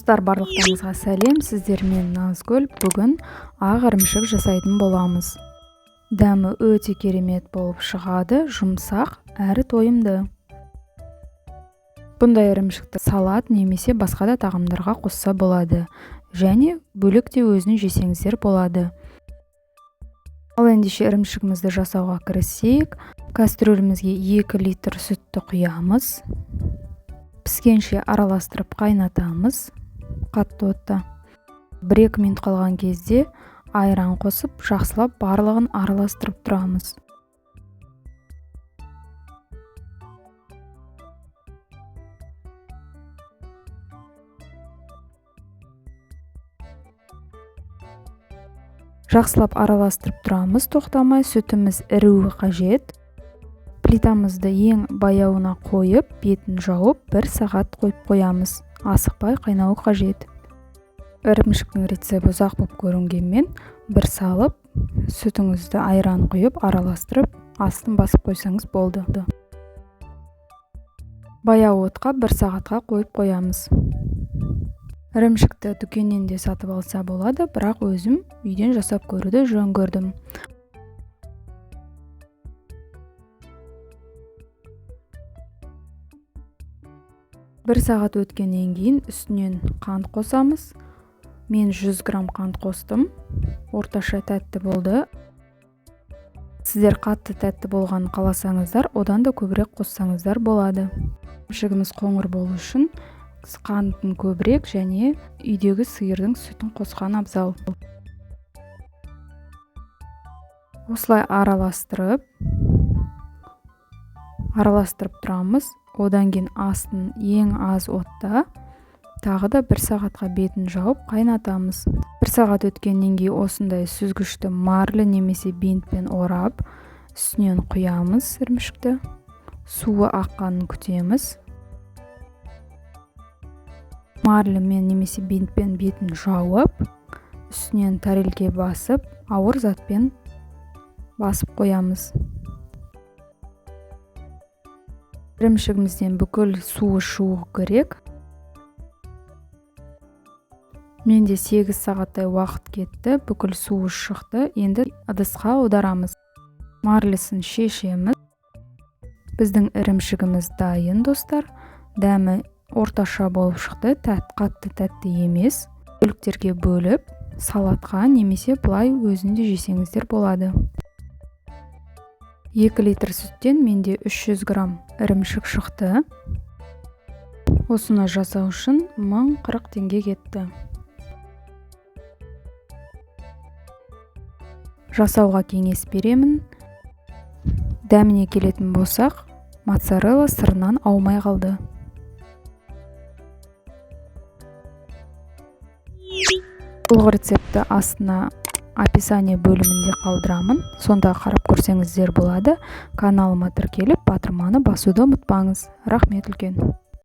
Достар, барлықтарыңызға сәлем. Сіздермен Назгүл. Бүгін ақ ірімшік жасайтын боламыз. Дәмі өте керемет болып шығады, жұмсақ әрі тойымды. Бұндай ірімшікті салат немесе басқа да тағамдарға қосса болады, және бөлек те өзін жесеңіздер болады. Ал ендеше ірімшігімізді жасауға кірісейік. Кастрөлімізге 2 литр сүтті құямыз. Піскенше араластырып қайнатамыз. Қатты отта. 1-2 минут қалған кезде айран қосып, жақсылап барлығын араластырып тұрамыз. Жақсылап араластырып тұрамыз, тоқтамай. Сүтіміз іріуі қажет. Плитамызды ең баяуына қойып, бетін жауып, 1 сағат қойып қоямыз. Асықпай қайнауы қажет. Ірімшіктің рецебі ұзақ болып көрінгенмен, 1 салып, сүтіңізді айран құйып, араластырып, астын басып қойсаңыз болды. Баяу отқа 1 сағатқа қойып қоямыз. Ірімшікті дүкеннен де сатып алса болады, бірақ өзім үйден жасап көруді жөн көрдім. Бір сағат өткеннен кейін үстінен қант қосамыз. Мен 100 грамм қант қостым. Орташа тәтті болды. Сіздер қатты тәтті болғанын қаласаңыздар, одан да көбірек қоссаңыздар болады. Ірімшігіміз қоңыр болу үшін қанттың көбірек және үйдегі сиырдың сүтін қосқан абзал. Осылай араластырып тұрамыз. Одан кейін астын ең аз отта тағы да 1 сағатқа бетін жауып қайнатамыз. 1 сағат өткеннен кейін осындай сүзгішті марлы немесе бинтпен орап, үстінен құямыз ірімшікті. Суы аққанын күтеміз. Марлымен немесе бинтпен бетін жауып, үстінен тарелке басып, ауыр затпен басып қоямыз. Ірімшігімізден бүкіл суы шығу керек. Менде 8 сағаттай уақыт кетті, бүкіл суы шықты. Енді ыдысқа аударамыз. Марлысын шешеміз. Біздің ірімшігіміз дайын, достар. Дәмі орташа болып шықты, қатты тәтті емес. Бөліктерге бөліп, салатқа немесе былай өзінде жесеңіздер болады. 2 литр сүттен менде 300 грамм ірімшік шықты. Осыны жасау үшін 1040 теңге кетті. Жасауға кеңес беремін. Дәміне келетін болсақ, моцарелла сырынан аумай қалды. Бұл рецепті астына описание бөлімінде қалдырамын. Сонда қарап көрсеңіздер болады. Каналыма тіркеліп, батырманы басуды ұмытпаңыз. Рахмет үлкен.